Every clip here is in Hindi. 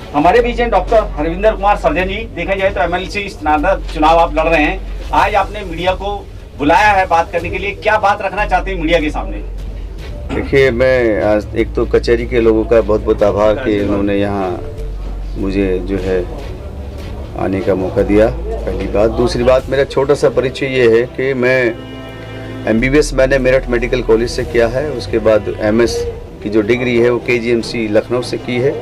हमारे बीच हैं डॉक्टर हरविंदर कुमार सर्जन जी। देखा जाए तो एमएलसी स्नातक चुनाव आप लड़ रहे हैं। आज आपने मीडिया को बुलाया है बात करने के लिए, क्या बात रखना चाहते हैं मीडिया के सामने? देखिए, मैं आज एक तो कचहरी के लोगों का बहुत बहुत आभार कि उन्होंने यहाँ मुझे जो है आने का मौका दिया, पहली बात। दूसरी बात, मेरा छोटा सा परिचय ये है कि मैं MBBS मैंने मेरठ मेडिकल कॉलेज से किया है। उसके बाद MS की जो डिग्री है वो KGMC लखनऊ से की है।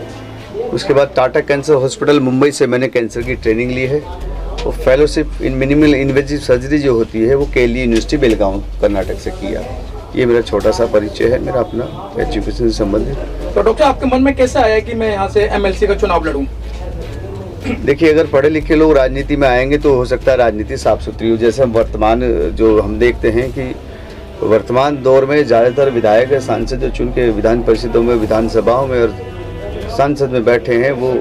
उसके बाद टाटा कैंसर हॉस्पिटल मुंबई से मैंने कैंसर की ट्रेनिंग ली है। और fellowship in minimal invasive surgery जो होती है वो KLE यूनिवर्सिटी बेलगांव कर्नाटक से किया। ये मेरा छोटा सा परिचय है मेरा अपना एजुकेशन से संबंधित। तो डॉक्टर, आपके मन में कैसा आया कि मैं यहाँ से MLC का चुनाव लड़ूं? देखिए, अगर पढ़े लिखे लोग राजनीति में आएंगे तो हो सकता है राजनीति साफ सुथरी हो। जैसे हम वर्तमान जो हम देखते हैं कि वर्तमान दौर में ज़्यादातर विधायक सांसद जो चुन के विधान परिषदों में, विधानसभाओं में और सांसद में बैठे हैं, वो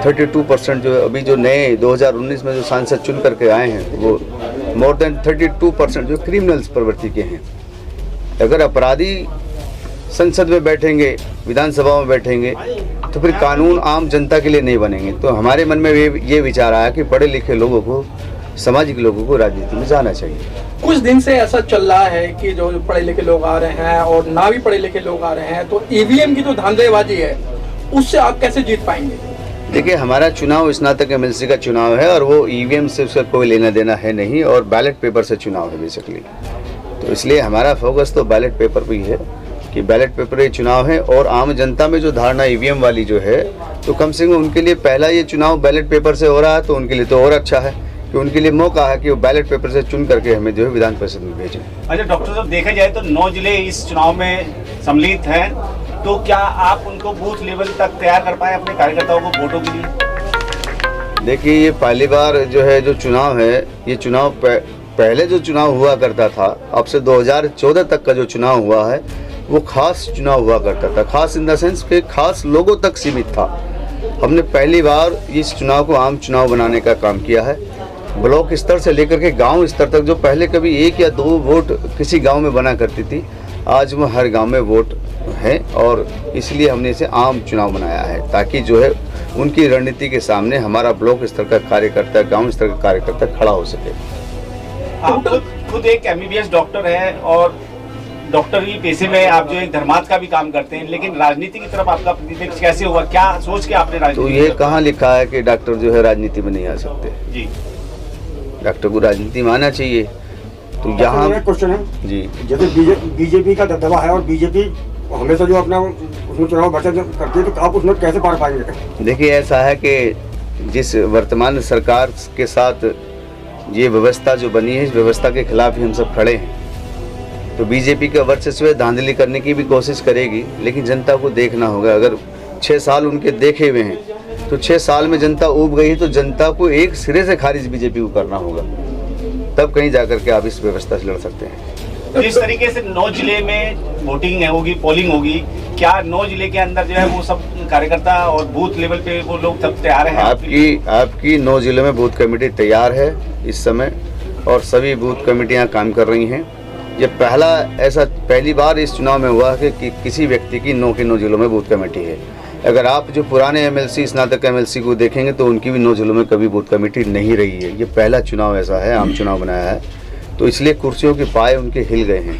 32% जो अभी जो नए 2019 में जो सांसद चुन करके आए हैं वो मोर देन 32% जो क्रिमिनल्स प्रवृत्ति के हैं। अगर अपराधी संसद में बैठेंगे, विधानसभा में बैठेंगे, तो फिर कानून आम जनता के लिए नहीं बनेंगे। तो हमारे मन में ये विचार आया कि पढ़े लिखे लोगों को, सामाजिक लोगों को राजनीति में जाना चाहिए। कुछ दिन से ऐसा चल रहा है कि जो पढ़े लिखे लोग आ रहे हैं और ना भी पढ़े लिखे लोग आ रहे हैं, तो EVM की जो धांधलेबाजी है उससे आप कैसे जीत पाएंगे? देखिए, हमारा चुनाव स्नातक MLC का चुनाव है और वो EVM से उसका कोई लेना देना है नहीं, और बैलेट पेपर से चुनाव है बेसिकली। तो इसलिए हमारा फोकस तो बैलेट पेपर पे ही है कि बैलेट पेपर ये चुनाव है। और आम जनता में जो धारणा EVM वाली जो है, तो कम से कम उनके लिए पहला ये चुनाव बैलेट पेपर से हो रहा है, तो उनके लिए तो और अच्छा है कि उनके लिए मौका है कि वो बैलेट पेपर से चुन करके हमें जो है विधान परिषद में भेजें। अच्छा डॉक्टर साहब, देखा जाए तो 9 जिले इस चुनाव में सम्मिलित हैं, तो क्या आप उनको बूथ लेवल तक तैयार कर पाए अपने कार्यकर्ताओं को वोटों के लिए? देखिए, ये पहली बार जो है जो चुनाव है, ये चुनाव पहले जो चुनाव हुआ करता था, अब से 2014 तक का जो चुनाव हुआ है वो खास चुनाव हुआ करता था। खास इन द सेंस कि खास लोगों तक सीमित था। हमने पहली बार इस चुनाव को आम चुनाव बनाने का काम किया है। ब्लॉक स्तर से लेकर के गांव स्तर तक, जो पहले कभी 1 या 2 वोट किसी गांव में बना करती थी, आज वो हर गांव में वोट है। और इसलिए हमने इसे आम चुनाव बनाया है ताकि जो है उनकी रणनीति के सामने हमारा ब्लॉक स्तर का कार्यकर्ता, गांव स्तर का कार्यकर्ता खड़ा हो सके। आप खुद एक MBBS डॉक्टर है और डॉक्टरी पेशे में आप जो एक धर्मार्थ का भी काम करते हैं, लेकिन राजनीति की तरफ आपका प्रतिनिधित्व कैसे हुआ? क्या सोच के आपने राजनीति? तो ये कहाँ लिखा है कि डॉक्टर जो है राजनीति में नहीं आ सकते? जी, डॉक्टर को राजनीति में आना चाहिए। तो यहाँ क्वेश्चन है जी, जैसे बीजेपी का दबदबा है और बीजेपी हमेशा जो अपना उसमें चुनाव बचत करती है, तो आप उसमें कैसे पार पाएंगे? देखिए, ऐसा है कि जिस वर्तमान सरकार के साथ ये व्यवस्था जो बनी है, इस व्यवस्था के खिलाफ ही हम सब खड़े हैं। तो बीजेपी का वर्चस्व धांधली करने की भी कोशिश करेगी, लेकिन जनता को देखना होगा। अगर 6 साल उनके देखे हुए हैं, तो 6 साल में जनता ऊब गई, तो जनता को एक सिरे से खारिज बीजेपी को करना होगा, तब कहीं जाकर के आप इस व्यवस्था से लड़ सकते हैं। तो इस तरीके से 9 जिले में वोटिंग होगी, पोलिंग होगी, क्या 9 जिले के अंदर जो है वो सब कार्यकर्ता और बूथ लेवल पे वो लोग सब तैयार हैं? आपकी 9 जिलों में बूथ कमेटी तैयार है इस समय, और सभी बूथ कमेटियां काम कर रही हैं। ये पहली बार इस चुनाव में हुआ है कि किसी व्यक्ति की 9 के 9 जिलों में बूथ कमेटी है। अगर आप जो पुराने MLC, स्नातक MLC को देखेंगे तो उनकी भी 9 जिलों में कभी बूथ कमेटी नहीं रही है। ये पहला चुनाव ऐसा है, आम चुनाव बनाया है, तो इसलिए कुर्सियों के पाए उनके हिल गए हैं।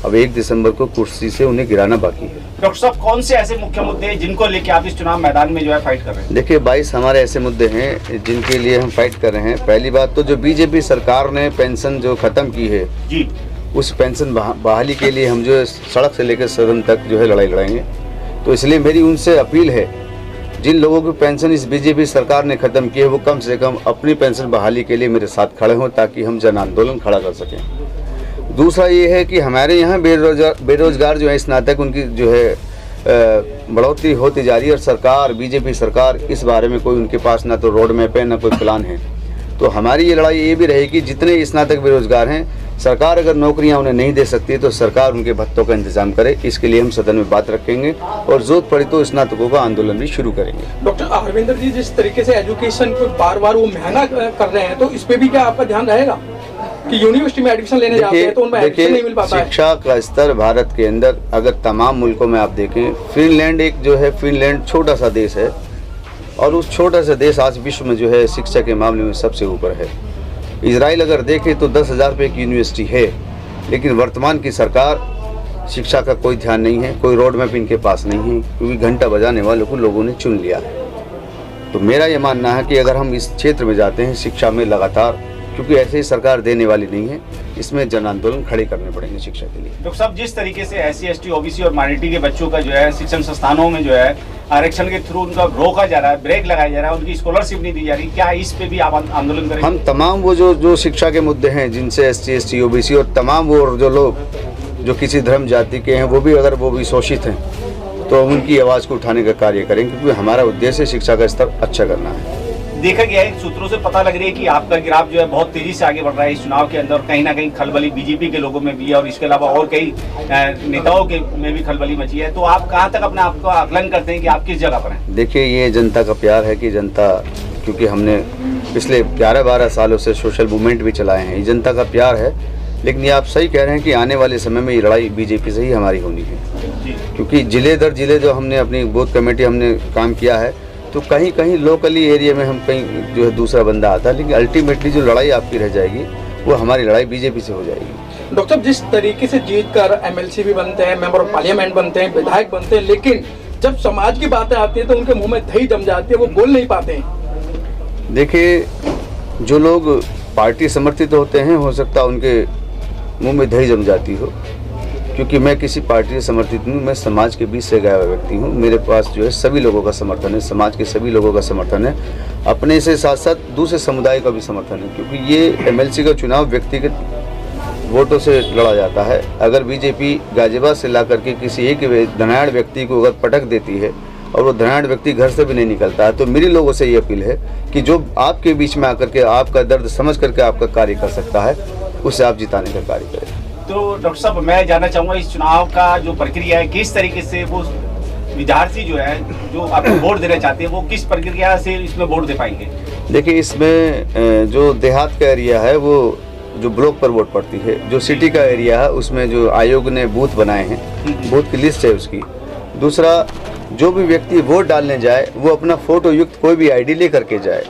अब 1 दिसंबर को कुर्सी से उन्हें गिराना बाकी है। डॉक्टर साहब, कौन से ऐसे मुख्य मुद्दे हैं जिनको लेके आप इस चुनाव मैदान में जो है फाइट कर रहे हैं? देखिए, 22 हमारे ऐसे मुद्दे हैं जिनके लिए हम फाइट कर रहे हैं। पहली बात तो जो बीजेपी सरकार ने पेंशन जो खत्म की है जी, उस पेंशन बहाली के लिए हम जो है सड़क से लेकर सदन तक जो है लड़ाई लड़ाएंगे। तो इसलिए मेरी उनसे अपील है, जिन लोगों की पेंशन इस बीजेपी सरकार ने ख़त्म की है, वो कम से कम अपनी पेंशन बहाली के लिए मेरे साथ खड़े हों, ताकि हम जन आंदोलन खड़ा कर सकें। दूसरा ये है कि हमारे यहाँ बेरोजगार जो है स्नातक, उनकी जो है बढ़ोतरी होती जा रही है, और सरकार, बीजेपी सरकार, इस बारे में कोई उनके पास ना तो रोड मैप है ना कोई प्लान है। तो हमारी ये लड़ाई ये भी रहेगी, जितने स्नातक बेरोजगार हैं, सरकार अगर नौकरियां उन्हें नहीं दे सकती तो सरकार उनके भत्तों का इंतजाम करे। इसके लिए हम सदन में बात रखेंगे और जरूरत पड़ी तो स्नातकों का आंदोलन भी शुरू करेंगे। डॉक्टर हरविंदर जी, जिस तरीके से एजुकेशन को बार बार वो महंगा कर रहे हैं, तो इस पे भी क्या आपका ध्यान रहेगा कि यूनिवर्सिटी में एडमिशन लेने जाते हैं तो उनमें एडमिशन नहीं मिल पाता है? शिक्षा का स्तर भारत के अंदर अगर तमाम मुल्कों में आप देखें, फिनलैंड एक जो है, फिनलैंड छोटा सा देश है, और उस छोटा सा देश आज विश्व में जो है शिक्षा के मामले में सबसे ऊपर है। इजराइल अगर देखें तो 10,000 रुपये की यूनिवर्सिटी है, लेकिन वर्तमान की सरकार शिक्षा का कोई ध्यान नहीं है, कोई रोड मैप इनके पास नहीं है, क्योंकि घंटा बजाने वालों को लोगों ने चुन लिया है। तो मेरा ये मानना है कि अगर हम इस क्षेत्र में जाते हैं शिक्षा में लगातार, क्योंकि ऐसे ही सरकार देने वाली नहीं है, इसमें जन आंदोलन खड़े करने पड़ेंगे शिक्षा के लिए। डॉक्टर साहब, जिस तरीके से SC, ST, OBC और माइनॉरिटी के बच्चों का जो है शिक्षण संस्थानों में जो है आरक्षण के थ्रू उनका रोका जा रहा है, ब्रेक लगाया जा रहा है, उनकी स्कॉलरशिप नहीं दी जा रही, क्या इस पे भी आप आंदोलन करेंगे? हम तमाम वो जो शिक्षा के मुद्दे हैं जिनसे SC, ST, OBC और तमाम वो जो लोग जो किसी धर्म जाति के हैं वो भी अगर वो भी शोषित हैं तो उनकी आवाज़ को उठाने का कार्य करेंगे, क्योंकि हमारा उद्देश्य शिक्षा का स्तर अच्छा करना है। देखा गया है, सूत्रों से पता लग रही है कि आपका ग्राफ जो है बहुत तेजी से आगे बढ़ रहा है इस चुनाव के अंदर। कहीं ना कहीं खलबली BJP के लोगों में भी है और इसके अलावा और कई नेताओं के में भी खलबली मची है। तो आप कहाँ तक अपने आप का आकलन करते हैं कि आप किस जगह पर हैं? देखिए, ये जनता का प्यार है कि जनता, क्योंकि हमने पिछले 11-12 सालों से सोशल मूवमेंट भी चलाए हैं, ये जनता का प्यार है। लेकिन ये आप सही कह रहे हैं कि आने वाले समय में ये लड़ाई BJP से ही हमारी होनी है, क्योंकि जिले दर जिले जो हमने अपनी बूथ कमेटी हमने काम किया है, तो कहीं कहीं लोकली एरिया में हम कहीं जो है दूसरा बंदा आता है, लेकिन अल्टीमेटली जो लड़ाई आपकी रह जाएगी वो हमारी लड़ाई BJP से हो जाएगी। डॉक्टर साहब, जिस तरीके से जीत कर MLC भी बनते हैं, मेंबर ऑफ पार्लियामेंट बनते हैं, विधायक बनते हैं, लेकिन जब समाज की बातें आती है तो उनके मुंह में दही जम जाती है, वो बोल नहीं पाते हैं। देखिए, जो लोग पार्टी समर्थित होते हैं, हो सकता है उनके मुंह में दही जम जाती हो, क्योंकि मैं किसी पार्टी से समर्थित नहीं हूँ, मैं समाज के बीच से गया हुआ व्यक्ति हूँ। मेरे पास जो है सभी लोगों का समर्थन है, समाज के सभी लोगों का समर्थन है, अपने से साथ साथ दूसरे समुदाय का भी समर्थन है, क्योंकि ये MLC का चुनाव व्यक्तिगत वोटों से लड़ा जाता है। अगर BJP गाजियाबाद से ला करके किसी एक धनाढ़ व्यक्ति को अगर पटक देती है और वो धनाढ़ व्यक्ति घर से भी नहीं निकलता है, तो मेरी लोगों से ये अपील है कि जो आपके बीच में आकर के आपका दर्द समझ करके आपका कार्य कर सकता है, उसे आप जिताने का कार्य करें। तो डॉक्टर साहब, मैं जानना चाहूँगा इस चुनाव का जो प्रक्रिया है, किस तरीके से वो विद्यार्थी जो है जो आपको वोट देना चाहते हैं वो किस प्रक्रिया से इसमें वोट दे पाएंगे? देखिए, इसमें जो देहात का एरिया है वो जो ब्लॉक पर वोट पड़ती है, जो सिटी का एरिया है उसमें जो आयोग ने बूथ बनाए हैं, बूथ की लिस्ट है उसकी। दूसरा, जो भी व्यक्ति वोट डालने जाए वो अपना फोटो युक्त कोई भी ID ले करके जाए।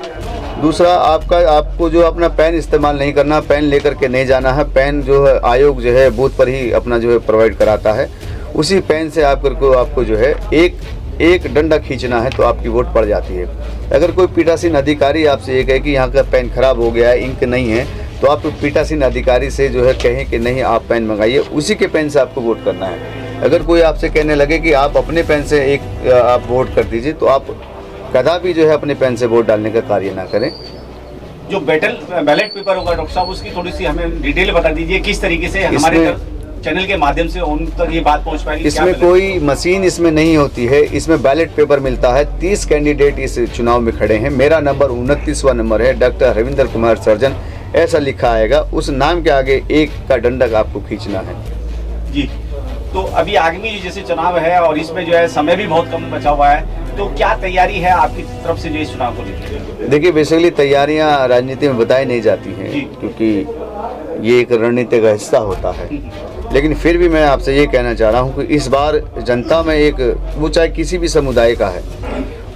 दूसरा, आपको जो अपना पेन इस्तेमाल नहीं करना, पेन लेकर के नहीं जाना है। पेन जो है आयोग जो है बूथ पर ही अपना जो है प्रोवाइड कराता है, उसी पेन से आपको जो है एक डंडा खींचना है तो आपकी वोट पड़ जाती है। अगर कोई पीठासीन अधिकारी आपसे ये कहे कि यहाँ का पेन खराब हो गया है, इंक नहीं है, तो आप पीठासीन अधिकारी से जो है कहें कि नहीं आप पेन मंगाइए, उसी के पेन से आपको वोट करना है। अगर कोई आपसे कहने लगे कि आप अपने पेन से आप वोट कर दीजिए, तो आप कदापि जो है अपने पेन से वोट डालने का कार्य ना करें। जो बैलेट पेपर होगा डॉक्टर साहब, उसकी थोड़ी सी हमें डिटेल बता दीजिए, किस तरीके से हमारे चैनल के माध्यम से उन तक ये बात पहुंच पाएगी? इसमें कोई मशीन इसमें नहीं होती है, इसमें बैलेट पेपर मिलता है। 30 कैंडिडेट इस चुनाव में खड़े हैं, मेरा नंबर 29वां नंबर है, डॉक्टर रविंद्र कुमार सर्जन ऐसा लिखा आएगा, उस नाम के आगे एक का डंडा आपको खींचना है जी। तो अभी आगामी जैसे चुनाव है और इसमें जो है समय भी बहुत कम बचा हुआ है, तो क्या तैयारी है आपकी तरफ से जो इस चुनाव को लेकर? देखिए, बेसिकली तैयारियां राजनीति में बताई नहीं जाती हैं, क्योंकि ये एक रणनीति का हिस्सा होता है। लेकिन फिर भी मैं आपसे ये कहना चाह रहा हूँ कि इस बार जनता में वो चाहे किसी भी समुदाय का है,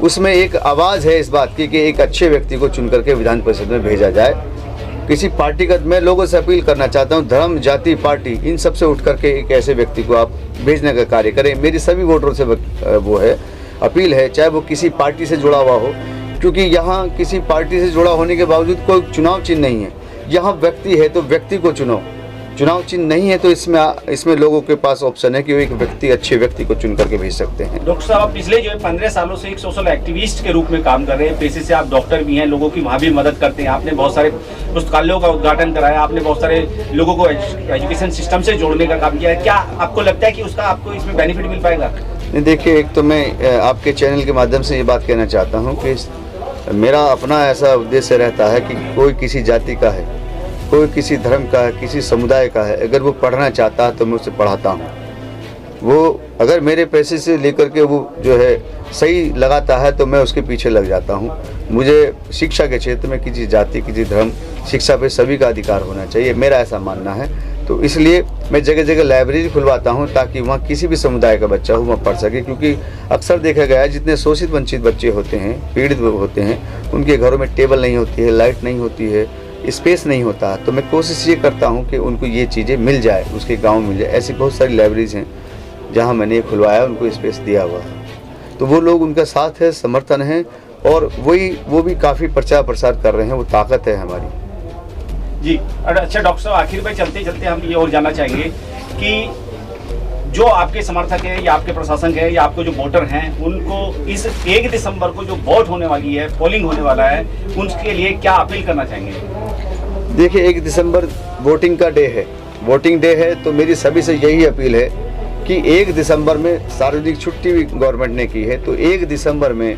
उसमें एक आवाज़ है इस बात की कि एक अच्छे व्यक्ति को चुन करके विधान परिषद में भेजा जाए। किसी पार्टी का मैं लोगों से अपील करना चाहता हूँ, धर्म, जाति, पार्टी इन सब से उठ करके एक ऐसे व्यक्ति को आप भेजने का कार्य करें। मेरी सभी वोटरों से वो है अपील है, चाहे वो किसी पार्टी से जुड़ा हुआ हो, क्योंकि यहाँ किसी पार्टी से जुड़ा होने के बावजूद कोई चुनाव चिन्ह नहीं है। यहाँ व्यक्ति है तो व्यक्ति को चुनो, चुनाव चिन्ह नहीं है तो इसमें लोगों के पास ऑप्शन है कि वो एक व्यक्ति, अच्छे व्यक्ति को चुन करके भेज सकते हैं। डॉक्टर साहब, पिछले जो 15 सालों से एक सोशल एक्टिविस्ट के रूप में काम कर रहे हैं, पेशे से आप डॉक्टर भी हैं, लोगों की वहाँ भी मदद करते हैं, आपने बहुत सारे पुस्तकालयों का उद्घाटन कराया, आपने बहुत सारे लोगों को एजुकेशन सिस्टम से जोड़ने का काम किया है। क्या आपको लगता है कि उसका आपको इसमें बेनिफिट मिल पाएगा? नहीं, देखिए, एक तो मैं आपके चैनल के माध्यम से ये बात कहना चाहता हूँ कि मेरा अपना ऐसा उद्देश्य रहता है कि कोई किसी जाति का है, कोई किसी धर्म का है, किसी समुदाय का है, अगर वो पढ़ना चाहता है तो मैं उसे पढ़ाता हूँ। वो अगर मेरे पैसे से लेकर के वो जो है सही लगाता है तो मैं उसके पीछे लग जाता हूँ। मुझे शिक्षा के क्षेत्र में किसी जाति, किसी धर्म, शिक्षा पे सभी का अधिकार होना चाहिए, मेरा ऐसा मानना है। तो इसलिए मैं जगह जगह लाइब्रेरी खुलवाता हूँ ताकि वहाँ किसी भी समुदाय का बच्चा हो वहाँ पढ़ सके, क्योंकि अक्सर देखा गया है जितने शोषित वंचित बच्चे होते हैं, पीड़ित होते हैं, उनके घरों में टेबल नहीं होती है, लाइट नहीं होती है, स्पेस नहीं होता। तो मैं कोशिश ये करता हूँ कि उनको ये चीज़ें मिल जाए, उसके गाँव में मिल जाए। ऐसी बहुत सारी लाइब्रेरीज हैं जहाँ मैंने खुलवाया, उनको स्पेस दिया हुआ है, तो वो लोग उनका साथ है, समर्थन है, और वो भी काफ़ी प्रचार प्रसार कर रहे हैं। वो ताकत है हमारी। जी। अच्छा डॉक्टर साहब, आखिर में चलते चलते हम ये और जानना चाहेंगे कि जो आपके समर्थक हैं या आपके प्रशासक हैं या आपके जो वोटर हैं, उनको इस 1 दिसंबर को जो वोट होने वाली है, पोलिंग होने वाला है, उनके लिए क्या अपील करना चाहेंगे? देखिए, 1 दिसंबर वोटिंग का डे है, वोटिंग डे है, तो मेरी सभी से यही अपील है कि 1 दिसंबर में सार्वजनिक छुट्टी भी गवर्नमेंट ने की है, तो 1 दिसंबर में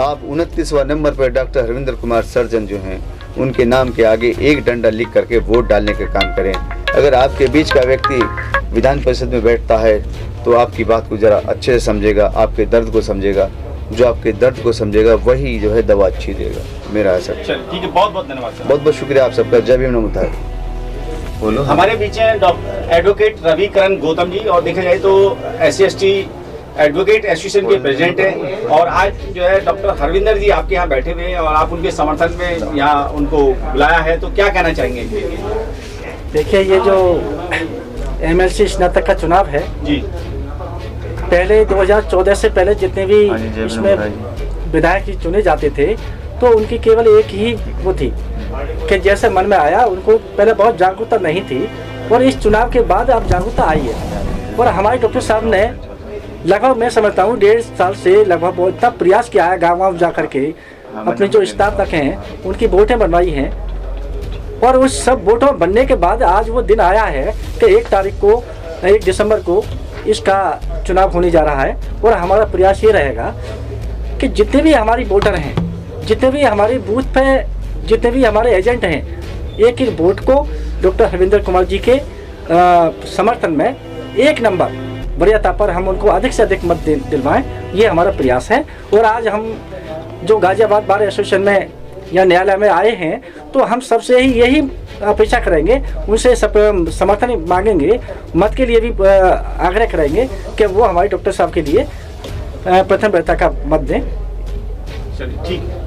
आप 29वां नंबर पर डॉक्टर हरविंदर कुमार सर्जन जो हैं, उनके नाम के आगे एक डंडा लिख करके वोट डालने का काम करें। अगर आपके बीच का व्यक्ति विधान परिषद में बैठता है तो आपकी बात को ज़रा अच्छे से समझेगा, आपके दर्द को समझेगा। जो आपके दर्द को समझेगा वही जो है दवा अच्छी देगा। मेरा ऐसा। चलिए ठीक है, बहुत बहुत धन्यवाद सर। बहुत बहुत शुक्रिया आप सबका। जय भीम नमो बुद्धाय। बोलो। हमारे बीच हैं डॉक्टर एडवोकेट रविकरण गौतम जी, और देखा जाए तो SC/ST एडवोकेट एसोसिएशन के प्रेसिडेंट हैं, और आज जो है डॉक्टर हरविंदर जी आपके यहाँ बैठे हुए हैं और आप उनके समर्थन में यहाँ उनको बुलाया है, तो क्या कहना चाहेंगे? देखिए, ये जो MLC स्नातक का चुनाव है जी, पहले 2014 से पहले जितने भी इसमें विधायक चुने जाते थे, तो उनकी केवल एक ही वो थी कि जैसे मन में आया, उनको पहले बहुत जागरूकता नहीं थी, और इस चुनाव के बाद अब जागरूकता आई है। और हमारे डॉक्टर साहब ने लगभग, मैं समझता हूँ 1.5 साल से लगभग बहुत इतना प्रयास किया है, गाँव जा करके अपने जो स्नातक हैं उनकी वोटें बनवाई हैं, और उस सब वोटों बनने के बाद आज वो दिन आया है कि 1 दिसंबर को इसका चुनाव होने जा रहा है। और हमारा प्रयास ये रहेगा कि जितने भी हमारी वोटर हैं, जितने भी हमारे बूथ पे जितने भी हमारे एजेंट हैं, एक एक वोट को डॉक्टर हरविंदर कुमार जी के समर्थन में 1 नंबर वरीयता पर हम उनको अधिक से अधिक मत दिलवाएं, ये हमारा प्रयास है। और आज हम जो गाजियाबाद बार एसोसिएशन में या न्यायालय में आए हैं, तो हम सबसे ही यही अपेक्षा करेंगे, उनसे समर्थन मांगेंगे, मत के लिए भी आग्रह करेंगे कि वो हमारे डॉक्टर साहब के लिए प्रथम वरीयता का मत दें। चलिए ठीक।